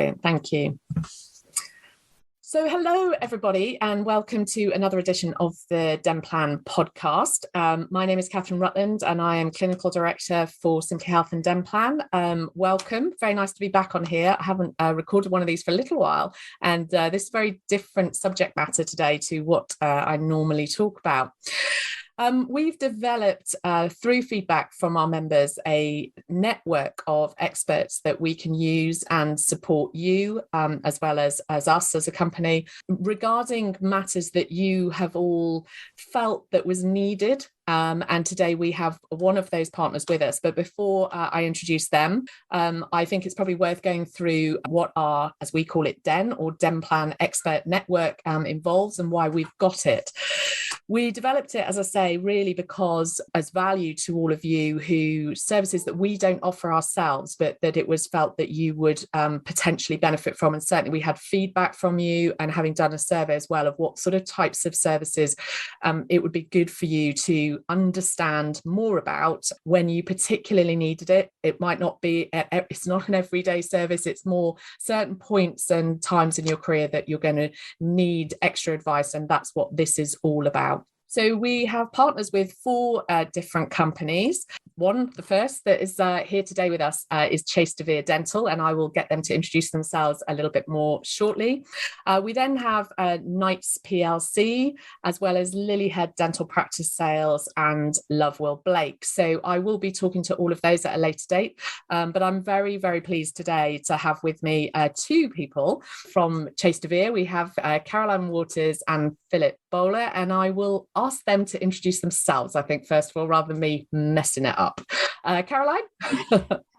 Brilliant. Thank you. So hello, everybody, and welcome to another edition of the Denplan podcast. My name is Catherine Rutland, and I am Clinical Director for Simply Health and Denplan. Welcome. Very nice to be back on here. I haven't recorded one of these for a little while, and this is a very different subject matter today to what I normally talk about. We've developed, through feedback from our members, a network of experts that we can use and support you, as well as us as a company, regarding matters that you have all felt that was needed. And today we have one of those partners with us. But before I introduce them, I think it's probably worth going through what our, as we call it, DEN or Denplan Expert Network involves and why we've got it. We developed it, as I say, really because as value to all of you who services that we don't offer ourselves, but that it was felt that you would potentially benefit from. And certainly we had feedback from you, and having done a survey as well of what sort of types of services it would be good for you to understand more about when you particularly needed it. It might not be, it's not an everyday service, it's more certain points and times in your career that you're going to need extra advice, and that's what this is all about. So we have partners with 4 different companies. The first that is here today with us is Vere Dental, and I will get them to introduce themselves a little bit more shortly. We then have Nhs PLC, as well as Lilyhead Dental Practice Sales and Lovewell Blake. So I will be talking to all of those at a later date, but I'm very, very pleased today to have with me 2 people from Vere. We have Caroline Waters and Philip Bowler, and I will ask them to introduce themselves, I think, first of all, rather than me messing it up. Caroline?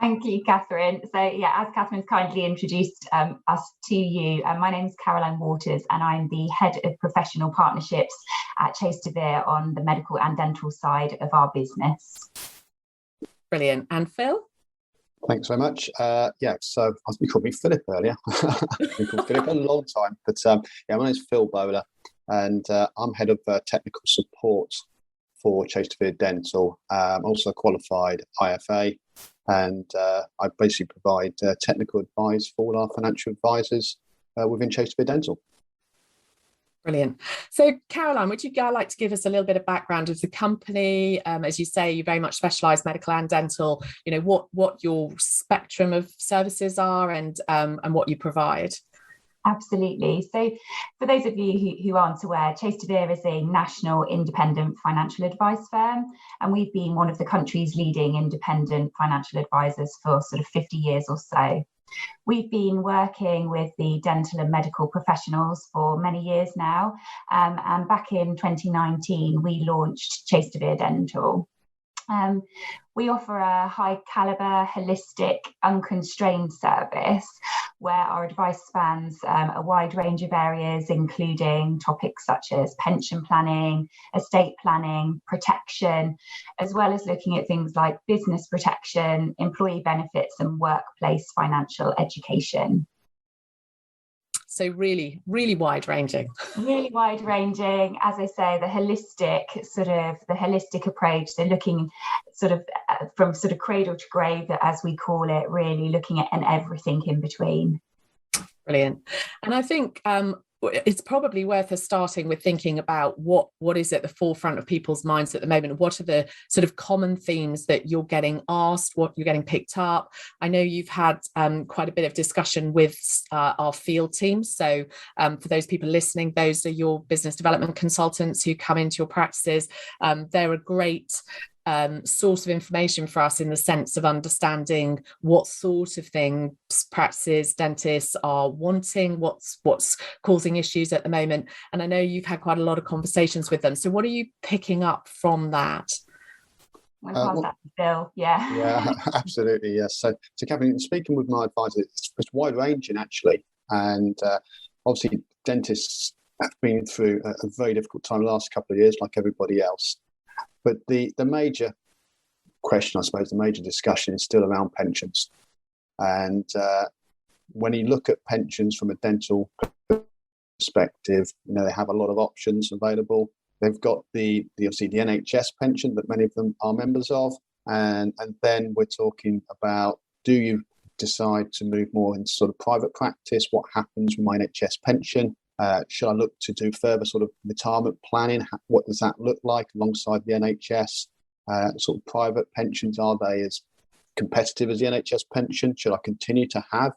Thank you, Catherine. So, as Catherine's kindly introduced us to you, my name is Caroline Waters, and I'm the Head of Professional Partnerships at Vere on the medical and dental side of our business. Brilliant. And Phil? Thanks very much. So you called me Philip earlier. I've been called Philip a long time, but my name is Phil Bowler, and I'm head of technical support for Vere Dental. I'm also a qualified IFA, and I basically provide technical advice for all our financial advisors within Vere Dental. Brilliant. So, Caroline, would you like to give us a little bit of background of the company? As you say, you very much specialise medical and dental. You know what your spectrum of services are and what you provide. Absolutely. So for those of you who aren't aware, Vere is a national independent financial advice firm, and we've been one of the country's leading independent financial advisors for sort of 50 years or so. We've been working with the dental and medical professionals for many years now, and back in 2019 we launched Vere Dental. We offer a high caliber, holistic, unconstrained service where our advice spans a wide range of areas, including topics such as pension planning, estate planning, protection, as well as looking at things like business protection, employee benefits, and workplace financial education. So really, really wide-ranging. Really wide-ranging. As I say, the holistic approach. So looking from cradle to grave, as we call it, really looking at and everything in between. Brilliant. And I think it's probably worth us starting with thinking about what is at the forefront of people's minds at the moment. What are the sort of common themes that you're getting asked, what you're getting picked up? I know you've had quite a bit of discussion with our field teams. So for those people listening, those are your business development consultants who come into your practices. They're a great source of information for us in the sense of understanding what sort of things practices, dentists are wanting, what's causing issues at the moment. And I know you've had quite a lot of conversations with them. So what are you picking up from that? I'll pass that to Phil. Yeah, absolutely. Yes. So Catherine, speaking with my advisor, it's wide ranging actually, and obviously dentists have been through a very difficult time the last couple of years, like everybody else. But the major question, I suppose, the major discussion is still around pensions. And when you look at pensions from a dental perspective, they have a lot of options available. They've got obviously the Nhs Pension that many of them are members of. And then we're talking about, do you decide to move more into sort of private practice? What happens with my NHS pension? Should I look to do further sort of retirement planning? What does that look like alongside the NHS? Sort of private pensions, are they as competitive as the NHS pension? Should I continue to have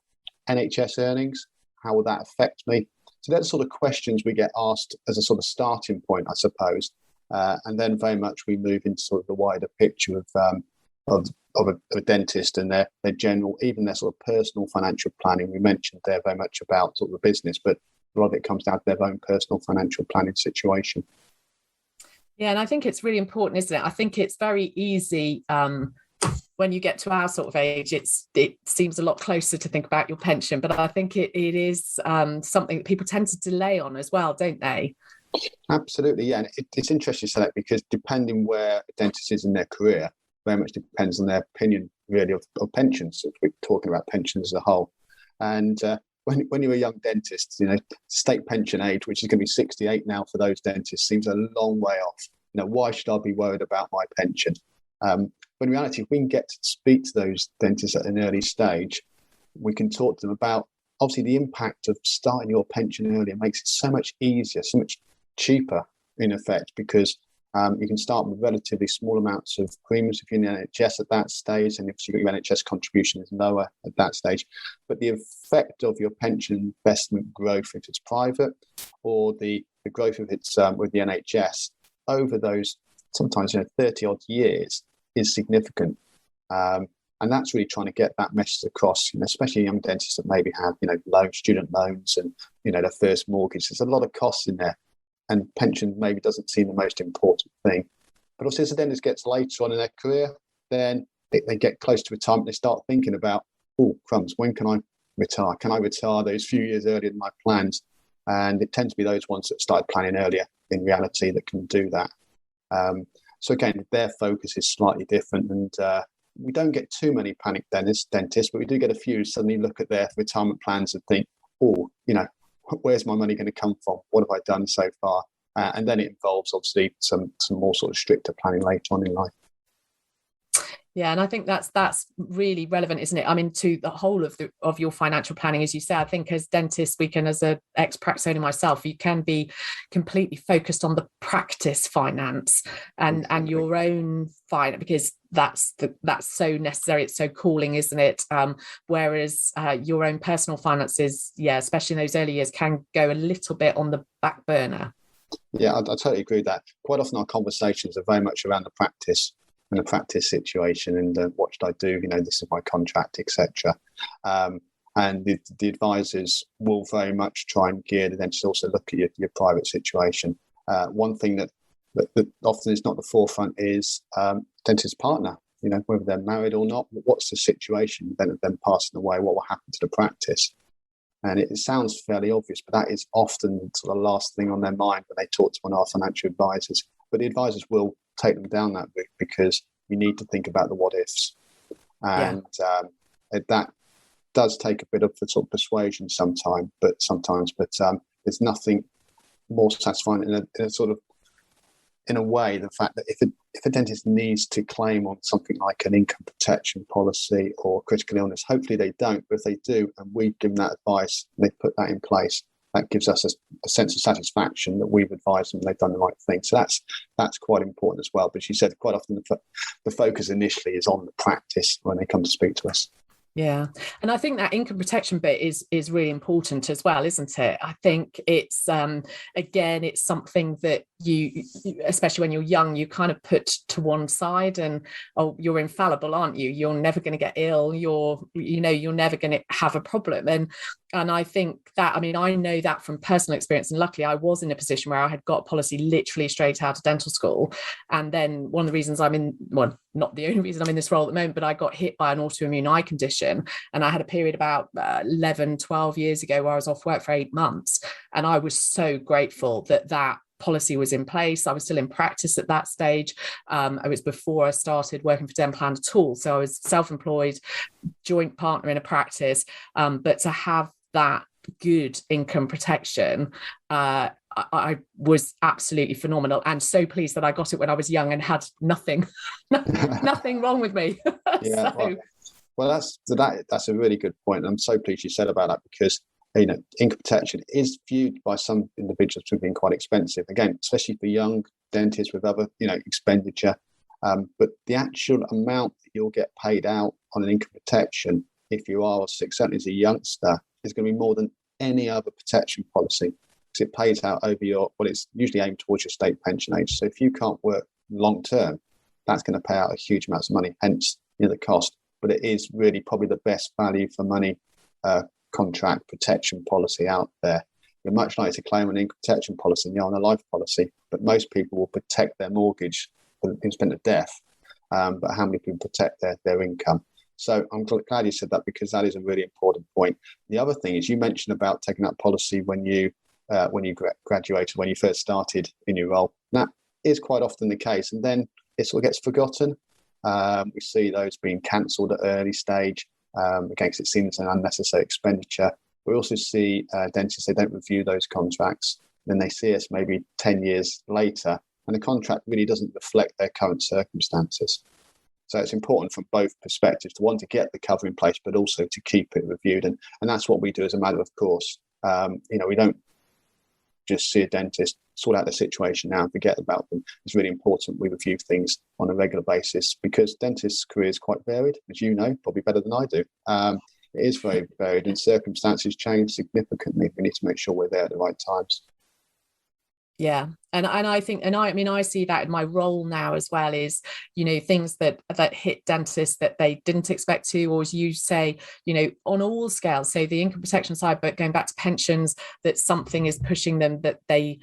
NHS earnings? How will that affect me? So they're the sort of questions we get asked as a sort of starting point, I suppose. And then very much we move into sort of the wider picture of a dentist and their general, even their sort of personal financial planning. We mentioned they're very much about sort of the business, but a lot of it comes down to their own personal financial planning situation. Yeah, and I think it's really important, isn't it? I think it's very easy when you get to our sort of age, it seems a lot closer to think about your pension, but I think it is something that people tend to delay on as well, don't they? Absolutely, yeah. And it's interesting to say that, because depending where a dentist is in their career, very much depends on their opinion, really, of pensions, if we're talking about pensions as a whole. And when you're a young dentist, state pension age, which is going to be 68 now for those dentists, seems a long way off. Why should I be worried about my pension? But in reality, if we can get to speak to those dentists at an early stage, we can talk to them about, obviously, the impact of starting your pension earlier makes it so much easier, so much cheaper, in effect, because you can start with relatively small amounts of premiums if you're in the NHS at that stage, and if your NHS contribution is lower at that stage. But the effect of your pension investment growth, if it's private, or the growth of its with the NHS over those sometimes 30 odd years is significant. And that's really trying to get that message across, especially young dentists that maybe have, student loans and, their first mortgage. There's a lot of costs in there, and pension maybe doesn't seem the most important thing. But also, as the dentist gets later on in their career, then they get close to retirement, they start thinking about, oh, crumbs, when can I retire? Can I retire those few years earlier than my plans? And it tends to be those ones that started planning earlier, in reality, that can do that. So again, their focus is slightly different, and we don't get too many panic dentists, but we do get a few who suddenly look at their retirement plans and think, oh, where's my money going to come from? What have I done so far? And then it involves, obviously, some more sort of stricter planning later on in life. Yeah, and I think that's really relevant, isn't it? I mean, to the whole of your financial planning, as you say. I think as dentists, we can, as an ex-practice owner myself, you can be completely focused on the practice finance and your own finance, because that's so necessary. It's so calling, isn't it? Whereas your own personal finances, especially in those early years, can go a little bit on the back burner. Yeah, I totally agree with that. Quite often our conversations are very much around the practice and the practice situation, and what should I do? This is my contract, etc. And the advisors will very much try and gear the dentist also look at your private situation. One thing that often is not at the forefront is dentist's partner. Whether they're married or not, what's the situation then of them passing away? What will happen to the practice? And it sounds fairly obvious, but that is often sort of the last thing on their mind when they talk to one of our financial advisors. But the advisors will take them down that route, because you need to think about the what ifs. And that does take a bit of the sort of persuasion sometimes, but there's nothing more satisfying in a way, the fact that if a dentist needs to claim on something like an income protection policy or critical illness, hopefully they don't, but if they do, and we give them that advice and they put that in place, that gives us a sense of satisfaction that we've advised them they've done the right thing. So that's quite important as well. But she said quite often the focus initially is on the practice when they come to speak to us. Yeah. And I think that income protection bit is really important as well, isn't it? I think it's, again, it's something that you, especially when you're young, you kind of put to one side and, oh, you're infallible, aren't you? You're never going to get ill. You're never going to have a problem. And I think that, I know that from personal experience, and luckily I was in a position where I had got a policy literally straight out of dental school. And then one of the reasons not the only reason I'm in this role at the moment, but I got hit by an autoimmune eye condition. And I had a period about 11, 12 years ago where I was off work for 8 months. And I was so grateful that policy was in place. I was still in practice at that stage. It was before I started working for Denplan at all. So I was self-employed, joint partner in a practice. But to have that good income protection, I was absolutely phenomenal, and so pleased that I got it when I was young and had nothing wrong with me. Yeah, So, Well, that's a really good point. I'm so pleased you said about that, because income protection is viewed by some individuals as being quite expensive. Again, especially for young dentists with other expenditure. But the actual amount that you'll get paid out on an income protection, if you are certainly as a youngster, is going to be more than any other protection policy, because it pays out over it's usually aimed towards your state pension age. So if you can't work long term, that's going to pay out a huge amount of money, hence the cost. But it is really probably the best value for money contract protection policy out there. You're much likely to claim an income protection policy than you are on a life policy, but most people will protect their mortgage in the event of death. But how many people protect their income? So I'm glad you said that, because that is a really important point. The other thing is, you mentioned about taking out policy when you graduated, when you first started in your role. That is quite often the case, and then it sort of gets forgotten. We see those being cancelled at early stage, again, because it seems an unnecessary expenditure. We also see dentists, they don't review those contracts. Then they see us maybe 10 years later, and the contract really doesn't reflect their current circumstances. So it's important from both perspectives to want to get the cover in place, but also to keep it reviewed. And that's what we do as a matter of course. We don't just see a dentist, sort out the situation now and forget about them. It's really important we review things on a regular basis, because dentists' career is quite varied, as you know, probably better than I do. It is very varied, and circumstances change significantly. We need to make sure we're there at the right times. Yeah. And I think, I see that in my role now as well, is, things that hit dentists that they didn't expect to, or as you say, on all scales, so the income protection side, but going back to pensions, that something is pushing them, that they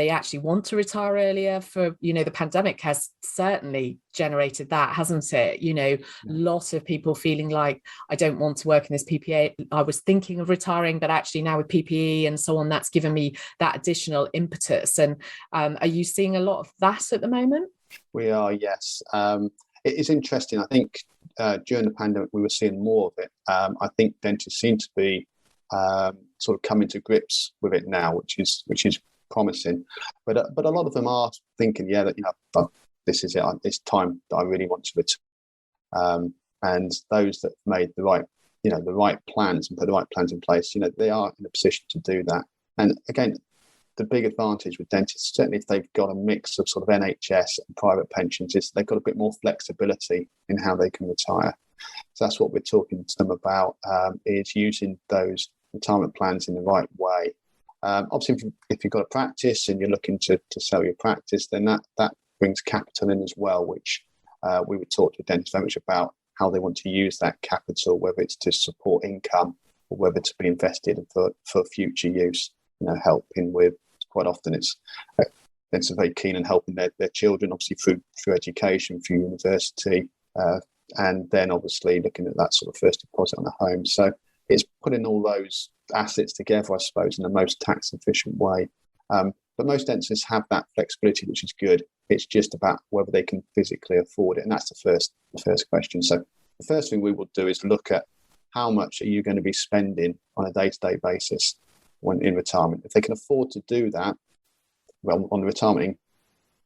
actually want to retire earlier. For the pandemic has certainly generated that, hasn't it? A lot of people feeling like, I don't want to work in this PPA. I was thinking of retiring, but actually now with PPE and so on, that's given me that additional impetus. And are you seeing a lot of that at the moment? We are, yes. It is interesting. I think during the pandemic we were seeing more of it. I think dentists seem to be sort of coming to grips with it now, which is promising, but a lot of them are thinking, that this is it. It's time that I really want to return. And those that made the right plans and put the right plans in place, they are in a position to do that. And again, the big advantage with dentists, certainly if they've got a mix of sort of NHS and private pensions, is they've got a bit more flexibility in how they can retire. So that's what we're talking to them about, is using those retirement plans in the right way. Obviously, if you've got a practice and you're looking to sell your practice, then that brings capital in as well, which we would talk to dentists very much about how they want to use that capital, whether it's to support income or whether to be invested for future use. Helping with, quite often it's very keen on helping their children, obviously through education, through university, and then obviously looking at that sort of first deposit on a home. So it's putting all those assets together, I suppose, in the most tax efficient way. But most dentists have that flexibility, which is good. It's just about whether they can physically afford it, and that's the first question. So the first thing we will do is look at how much are you going to be spending on a day-to-day basis when in retirement. If they can afford to do that, well, on the retirement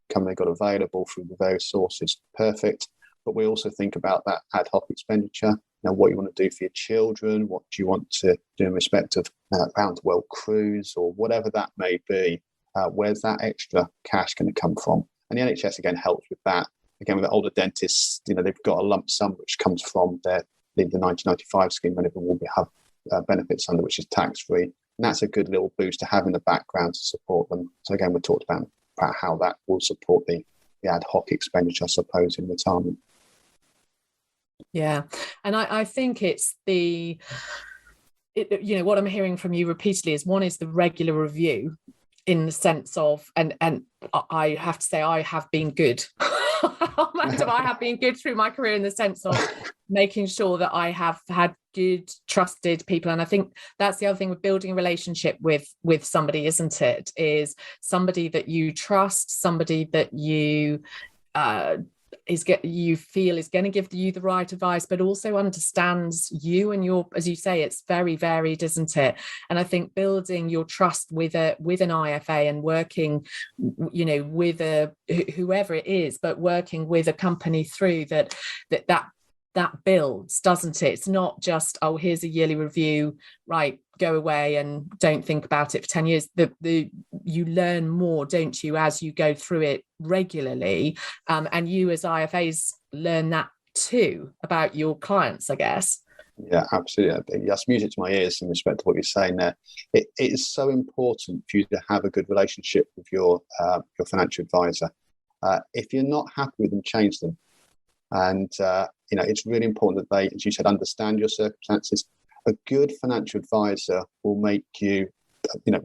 income they've got available through the various sources, perfect. But we also think about that ad hoc expenditure. What you want to do for your children, what do you want to do in respect of round the world cruise or whatever that may be. Where's that extra cash going to come from? And the NHS again helps with that. Again, with the older dentists, they've got a lump sum which comes from the 1995 scheme, whenever will have benefits under, which is tax free. And that's a good little boost to have in the background to support them. So again, we talked about how that will support the ad hoc expenditure, I suppose, in retirement. Yeah. And I think it's what I'm hearing from you repeatedly is, one is the regular review, in the sense of, and I have to say I have been good. I have been good through my career, in the sense of making sure that I have had good, trusted people. And I think that's the other thing with building a relationship with somebody, isn't it? Is somebody that you trust, somebody that you you feel is going to give you the right advice, but also understands you and your, as you say, it's very varied, isn't it? And I think building your trust with an IFA and working, with whoever it is, but working with a company through that that builds, doesn't it? It's not just, oh, here's a yearly review, right, go away and don't think about it for 10 years. You learn more, don't you, as you go through it regularly. And you as IFAs learn that too about your clients, I guess. Yeah, absolutely. That's music to my ears in respect to what you're saying there. It is so important for you to have a good relationship with your financial advisor. If you're not happy with them, change them. And it's really important that they, as you said, understand your circumstances. A good financial advisor will make you,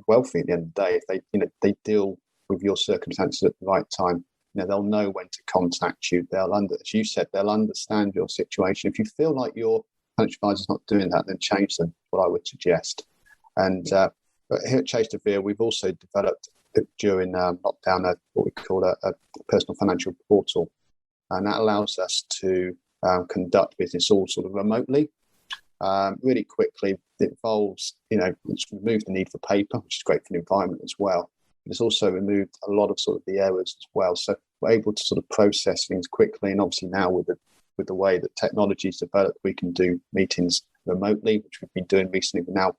wealthy at the end of the day if they deal with your circumstances at the right time. They'll know when to contact you. As you said, they'll understand your situation. If you feel like your financial advisor's not doing that, then change them. What I would suggest. And but here at Chase de Vere, we've also developed during lockdown what we call a personal financial portal. And that allows us to conduct business all sort of remotely, really quickly. It involves, it's removed the need for paper, which is great for the environment as well. But it's also removed a lot of sort of the errors as well. So we're able to sort of process things quickly. And obviously now with the way that technology is developed, we can do meetings remotely, which we've been doing recently. We're now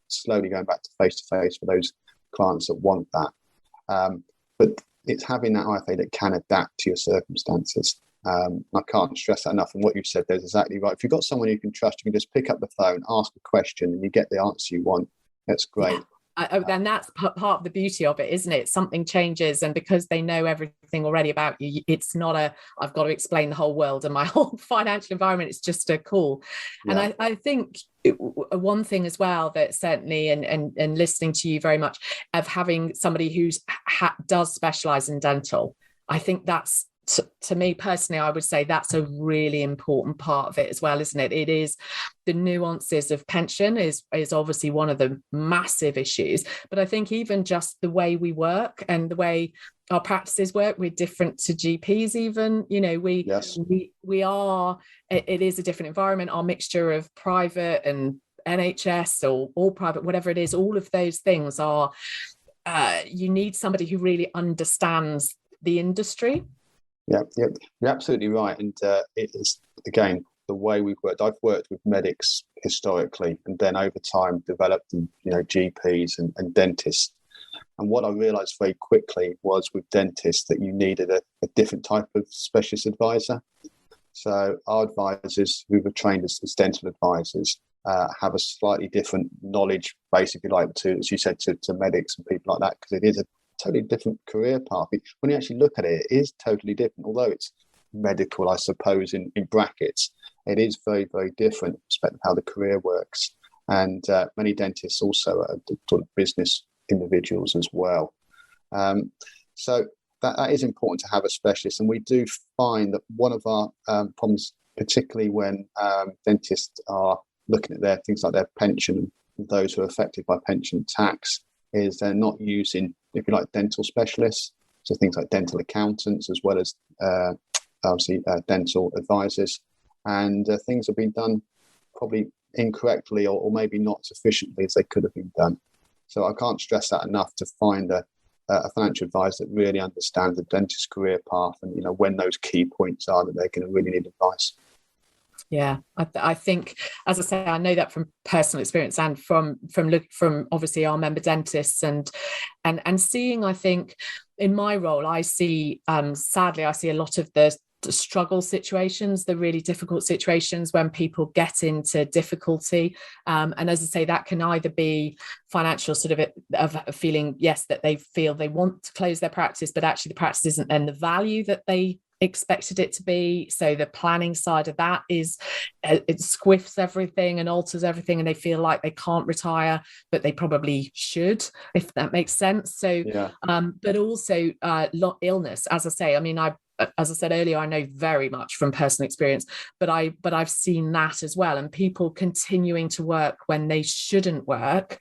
slowly going back to face-to-face for those clients that want that. But it's having that IFA that can adapt to your circumstances. I can't stress that enough. And what you've said there is exactly right. If you've got someone you can trust, you can just pick up the phone, ask a question, and you get the answer you want. That's great. And that's part of the beauty of it, isn't it? Something changes, and because they know everything already about you, it's not I've got to explain the whole world and my whole financial environment. It's just a call. Yeah. And I think one thing as well that certainly, and listening to you very much, of having somebody who's does specialize in dental, I think that's, to me personally, I would say that's a really important part of it as well, isn't it? It is the nuances of pension is obviously one of the massive issues, but I think even just the way we work and the way our practices work, we're different to GPs even, we are, it is a different environment. Our mixture of private and NHS or all private, whatever it is, all of those things are, you need somebody who really understands the industry. Yeah, you're absolutely right. And it is, again, the way we've worked. I've worked with medics historically, and then over time developed, GPs and dentists. And what I realised very quickly was with dentists that you needed a different type of specialist advisor. So our advisors who were trained as dental advisors have a slightly different knowledge base, if you like, to, as you said, to medics and people like that, because it is a totally different career path. When you actually look at it, it is totally different. Although it's medical, I suppose, in brackets, it is very, very different in respect of how the career works. And many dentists also are sort of business individuals as well. So that is important to have a specialist. And we do find that one of our problems, particularly when dentists are looking at their things like their pension, and those who are affected by pension tax, is they're not using, if you like, dental specialists. So things like dental accountants, as well as obviously dental advisors. And things have been done probably incorrectly or maybe not sufficiently as they could have been done. So I can't stress that enough, to find a financial advisor that really understands the dentist career path and, when those key points are that they're going to really need advice. Yeah, I think, as I say, I know that from personal experience and from obviously our member dentists and seeing, I think in my role, I see, sadly, I see a lot of the struggle situations, the really difficult situations when people get into difficulty. And as I say, that can either be financial, sort of a feeling, yes, that they feel they want to close their practice, but actually the practice isn't then the value that they expected it to be. So the planning side of that is, it squiffs everything and alters everything, and they feel like they can't retire, but they probably should, if that makes sense. So yeah. But also illness, as I say, I mean, as I said earlier, I know very much from personal experience, but I've seen that as well, and people continuing to work when they shouldn't work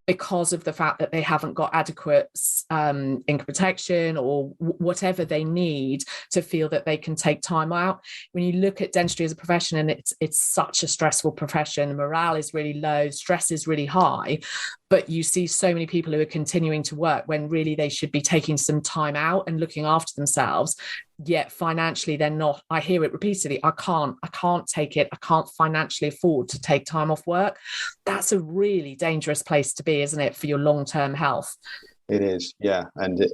because of the fact that they haven't got adequate income protection or whatever they need to feel that they can take time out. When you look at dentistry as a profession, and it's such a stressful profession, morale is really low, stress is really high, but you see so many people who are continuing to work when really they should be taking some time out and looking after themselves. yet financially they're not. I hear it repeatedly. I can't take it. I can't financially afford to take time off work. That's a really dangerous place to be, isn't it, for your long-term health? It is, yeah. And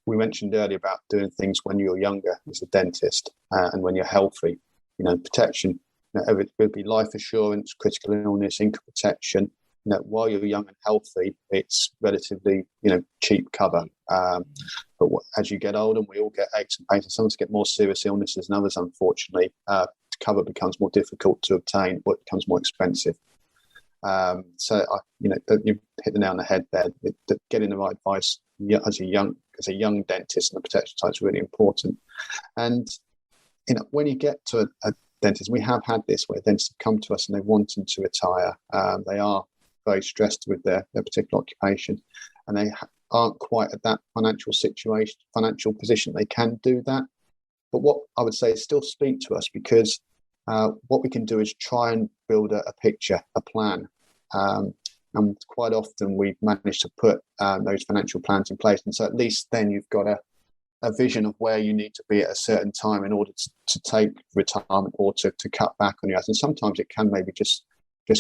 we mentioned earlier about doing things when you're younger as a dentist, and when you're healthy, protection. It would be life assurance, critical illness, income protection. While you're young and healthy, it's relatively, cheap cover. But as you get older, and we all get aches and pains, and some of us get more serious illnesses than others, unfortunately, cover becomes more difficult to obtain, or it becomes more expensive. So you hit the nail on the head there. Getting the right advice as a young dentist and the protection side is really important. And when you get to a dentist, we have had this where dentists have come to us and they want them to retire. They are very stressed with their particular occupation, and they aren't quite at that financial position they can do that. But what I would say is still speak to us, because what we can do is try and build a picture, a plan. And quite often we've managed to put those financial plans in place. And so at least then you've got a vision of where you need to be at a certain time in order to take retirement, or to cut back on your hours. And sometimes it can maybe just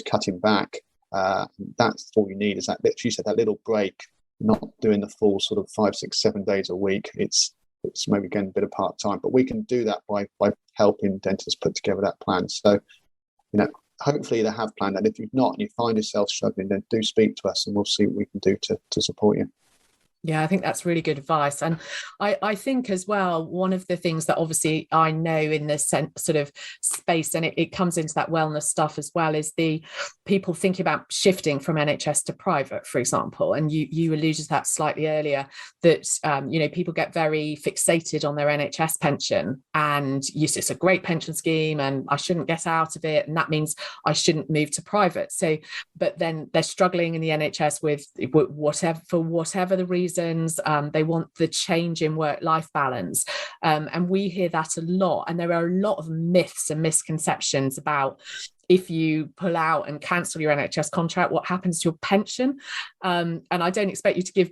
cutting back. That's all you need, is that, you said, that little break, not doing the full sort of 5, 6, 7 days a week. It's maybe getting a bit of part-time, but we can do that by helping dentists put together that plan. So, hopefully they have planned that. If you've not and you find yourself struggling, then do speak to us and we'll see what we can do to support you. Yeah, I think that's really good advice. And I think as well, one of the things that obviously I know in this sort of space, and it comes into that wellness stuff as well, is the people thinking about shifting from NHS to private, for example. And you alluded to that slightly earlier, that, people get very fixated on their NHS pension, and it's a great pension scheme and I shouldn't get out of it. And that means I shouldn't move to private. So, but then they're struggling in the NHS with whatever the reason. They want the change in work-life balance, and we hear that a lot. And there are a lot of myths and misconceptions about, if you pull out and cancel your NHS contract, what happens to your pension. And I don't expect you to give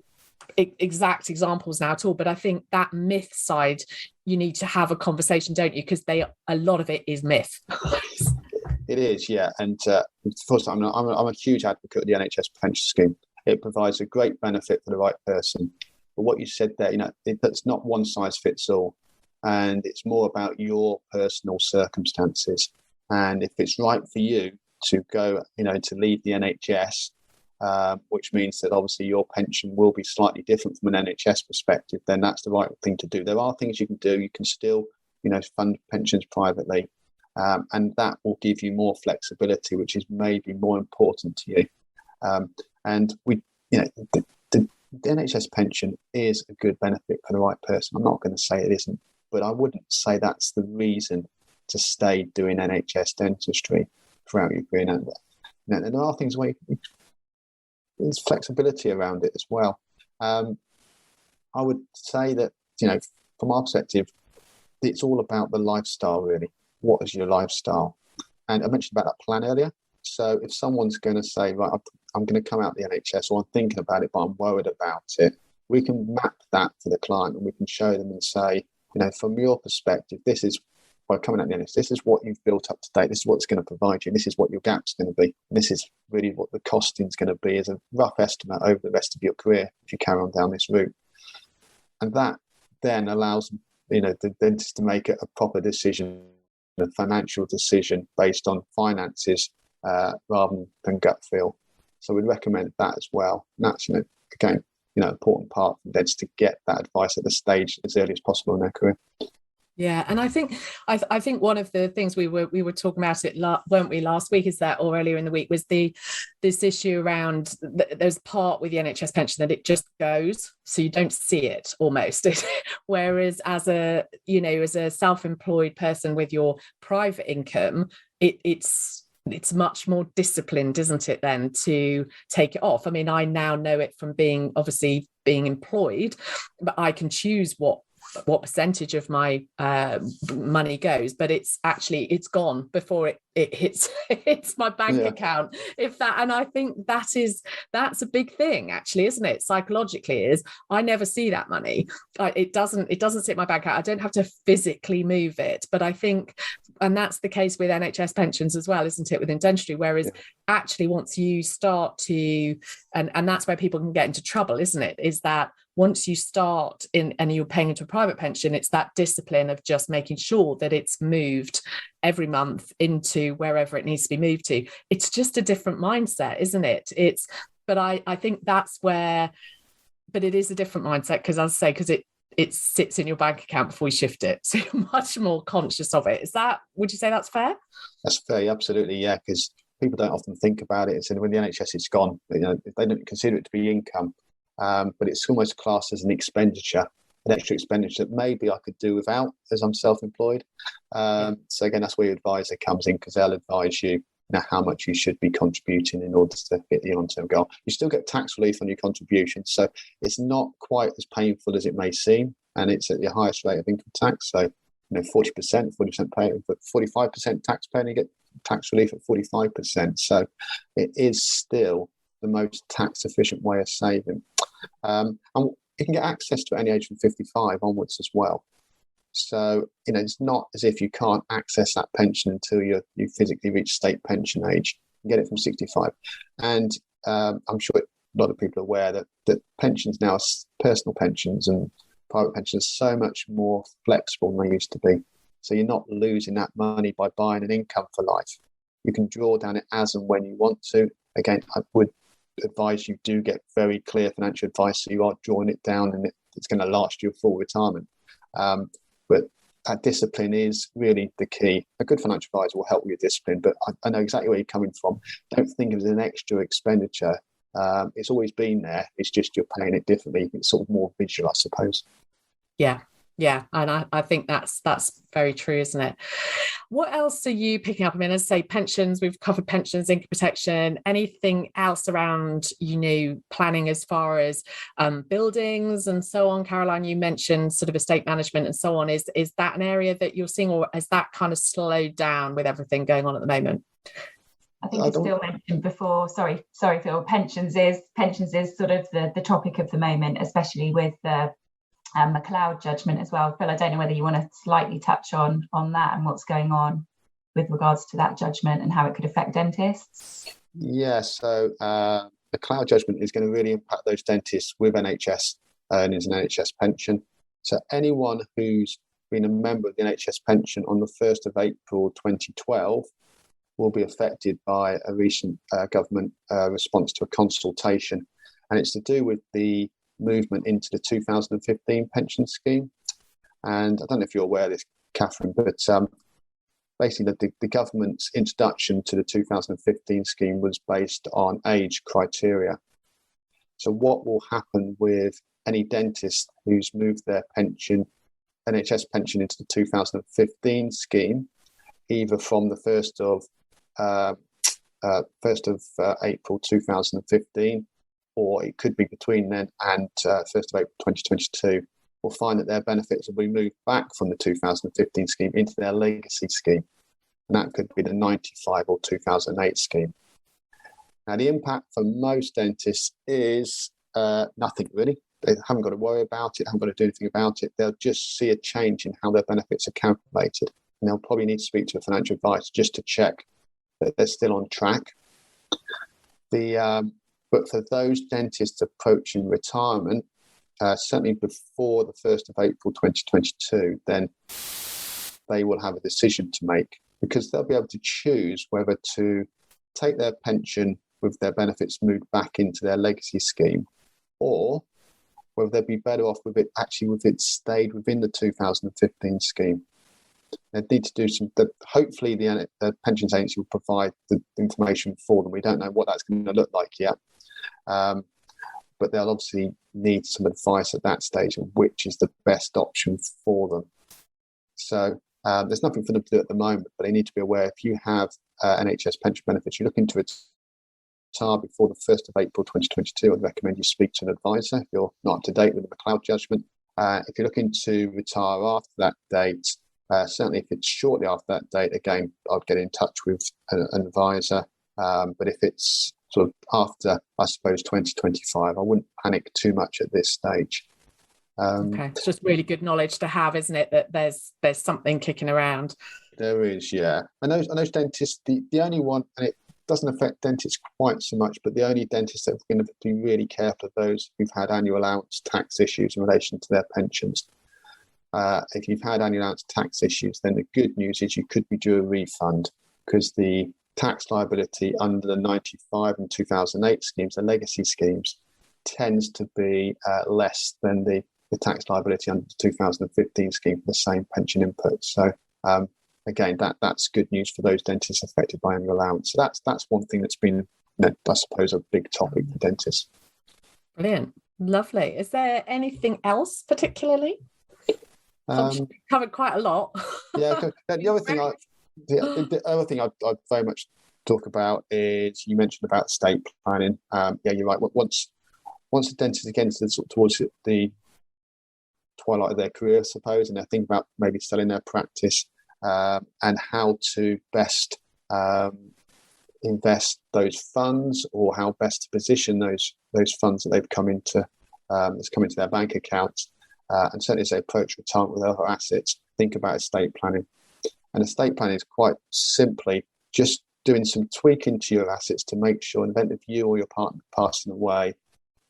exact examples now at all, but I think that myth side, you need to have a conversation, don't you? Because a lot of it is myth. It is, yeah. And first, I'm a huge advocate of the NHS pension scheme. It provides a great benefit for the right person. But what you said there, that's not one size fits all. And it's more about your personal circumstances. And if it's right for you to go, to leave the NHS, which means that obviously your pension will be slightly different from an NHS perspective, then that's the right thing to do. There are things you can do. You can still, fund pensions privately. And that will give you more flexibility, which is maybe more important to you. And the NHS pension is a good benefit for the right person. I'm not going to say it isn't, but I wouldn't say that's the reason to stay doing NHS dentistry throughout your career. And there are things where there's flexibility around it as well. I would say that, from our perspective, it's all about the lifestyle, really. What is your lifestyle? And I mentioned about that plan earlier. So if someone's going to say, right, I'm going to come out the NHS, or I'm thinking about it, but I'm worried about it, we can map that to the client and we can show them and say, from your perspective, this is, by coming out the NHS, this is what you've built up to date, this is what it's going to provide you, this is what your gap's going to be, and this is really what the costing is going to be as a rough estimate over the rest of your career if you carry on down this route. And that then allows, the dentist to make a proper decision, a financial decision based on finances, rather than gut feel. So we'd recommend that as well. And that's, again, important part for dentists to get that advice at the stage as early as possible in their career. Yeah, and I think one of the things we were talking about it, weren't we, last week, is that, or earlier in the week, was this issue around there's part with the NHS pension that it just goes, so you don't see it almost. Whereas as a self-employed person with your private income, it's much more disciplined, isn't it, then, to take it off? I mean, I now know it from being employed, but I can choose what percentage of my money goes, but it's gone before it hits my bank account, if that. And I think that's a big thing, actually, isn't it? Psychologically, is I never see that money. It doesn't sit my bank account. I don't have to physically move it. But I think, and that's the case with NHS pensions as well, isn't it, within dentistry? Whereas actually, once you start to, and that's where people can get into trouble, isn't it? Is that once you start in and you're paying into a private pension, it's that discipline of just making sure that it's moved every month into wherever it needs to be moved to. It's just a different mindset, isn't it? But I think that's where, but it is a different mindset, because as I say, because it sits in your bank account before you shift it. So you're much more conscious of it. Would you say that's fair? That's fair, absolutely, yeah, because people don't often think about it. So when the NHS is gone, they don't consider it to be income. But it's almost classed as an expenditure, an extra expenditure that maybe I could do without as I'm self-employed. So again, that's where your advisor comes in, because they'll advise you how much you should be contributing in order to hit the long-term goal. You still get tax relief on your contribution, so it's not quite as painful as it may seem, and it's at the highest rate of income tax. So 40% pay, but 45% taxpayer, and you get tax relief at 45%. So it is still the most tax efficient way of saving. And you can get access to it at any age from 55 onwards as well. So, it's not as if you can't access that pension until you physically reach state pension age. You get it from 65. And I'm sure a lot of people are aware that pensions now, personal pensions and private pensions, are so much more flexible than they used to be. So you're not losing that money by buying an income for life. You can draw down it as and when you want to. Again, I would advise you do get very clear financial advice, so you are drawing it down and it's going to last you a full retirement. But that discipline is really the key. A good financial advisor will help you with discipline, but I know exactly where you're coming from. Don't think of it as an extra expenditure. It's always been there. It's just you're paying it differently. It's sort of more visual, I suppose. Yeah, and I think that's very true, isn't it? What else are you picking up? I mean, as I say, pensions, we've covered pensions, income protection. Anything else around, planning as far as buildings and so on? Caroline, you mentioned sort of estate management and so on. Is that an area that you're seeing, or has that kind of slowed down with everything going on at the moment? I think as Phil mentioned before, sorry Phil, pensions is sort of the topic of the moment, especially with the McLeod judgment as well. Phil, I don't know whether you want to slightly touch on that and what's going on with regards to that judgment and how it could affect dentists. Yeah, so the McLeod judgment is going to really impact those dentists with NHS earnings and NHS pension. So anyone who's been a member of the NHS pension on the 1st of April 2012 will be affected by a recent government response to a consultation. And it's to do with the movement into the 2015 pension scheme. And I don't know if you're aware of this, Catherine, but basically the government's introduction to the 2015 scheme was based on age criteria. So what will happen with any dentist who's moved their NHS pension into the 2015 scheme, either from the 1st of April 2015, or it could be between then and 1st of April 2022, will find that their benefits will be moved back from the 2015 scheme into their legacy scheme. And that could be the 95 or 2008 scheme. Now, the impact for most dentists is nothing really. They haven't got to worry about it, haven't got to do anything about it. They'll just see a change in how their benefits are calculated. And they'll probably need to speak to a financial advisor just to check that they're still on track. But for those dentists approaching retirement, certainly before the 1st of April 2022, then they will have a decision to make, because they'll be able to choose whether to take their pension with their benefits moved back into their legacy scheme, or whether they'd be better off with it stayed within the 2015 scheme. They need to do hopefully the pensions agency will provide the information for them. We don't know what that's going to look like yet. But they'll obviously need some advice at that stage of which is the best option for them. So there's nothing for them to do at the moment, but they need to be aware if you have NHS pension benefits, you're looking to retire before the 1st of April 2022, I'd recommend you speak to an advisor if you're not up to date with the McLeod judgment. If you're looking to retire after that date, Certainly if it's shortly after that date, again, I'd get in touch with an advisor. But if it's sort of after, I suppose, 2025, I wouldn't panic too much at this stage. Okay, it's just really good knowledge to have, isn't it, that there's something kicking around. There is, yeah. And those dentists, the only one, and it doesn't affect dentists quite so much, but the only dentists that are going to be really careful are those who've had annual allowance tax issues in relation to their pensions. If you've had annual allowance tax issues, then the good news is you could be due a refund, because the tax liability under the 95 and 2008 schemes, the legacy schemes, tends to be less than the tax liability under the 2015 scheme for the same pension input. So again, that's good news for those dentists affected by annual allowance. So that's one thing that's been, I suppose, a big topic for dentists. Brilliant, lovely. Is there anything else particularly? Covered quite a lot. Yeah, the other thing I'd very much talk about is, you mentioned about estate planning. Yeah, you're right. Once the dentist again towards the twilight of their career, I suppose, and they're thinking about maybe selling their practice, and how to best invest those funds, or how best to position those funds that they've come into their bank accounts, and certainly as they approach retirement with other assets, think about estate planning. And estate planning is quite simply just doing some tweaking to your assets to make sure, in the event of you or your partner passing away,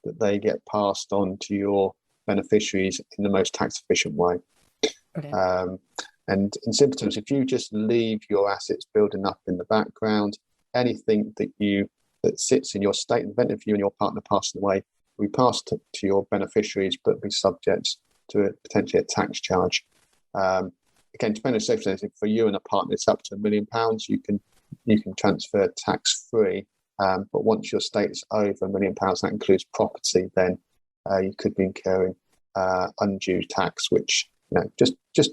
that they get passed on to your beneficiaries in the most tax efficient way. And in simple terms, if you just leave your assets building up in the background, anything that sits in your estate, in the event of you and your partner passing away, will be passed to your beneficiaries, but be subject to potentially a tax charge. Again, depending on circumstances, for you and a partner, it's up to £1 million. You can transfer tax free, but once your estate is over £1 million, that includes property, then you could be incurring undue tax, which just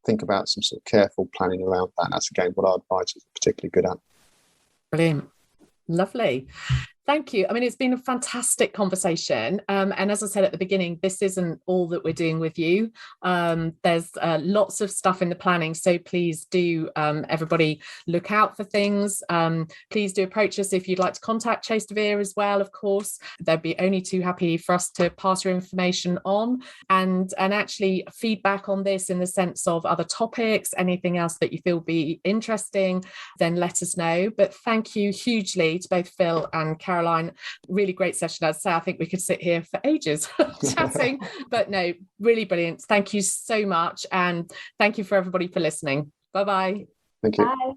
think about some sort of careful planning around that. And that's again what our advisors are particularly good at. Brilliant, lovely. Thank you. I mean, it's been a fantastic conversation. And as I said at the beginning, this isn't all that we're doing with you. There's lots of stuff in the planning. So please do, everybody, look out for things. Please do approach us if you'd like to contact Chase de Vere as well, of course. They'd be only too happy for us to pass your information on, and actually feedback on this in the sense of other topics, anything else that you feel be interesting, then let us know. But thank you hugely to both Phil and Caroline. Really great session. I'd say I think we could sit here for ages chatting, but no, really brilliant. Thank you so much, and thank you for everybody for listening. Bye-bye. Thank you. Bye.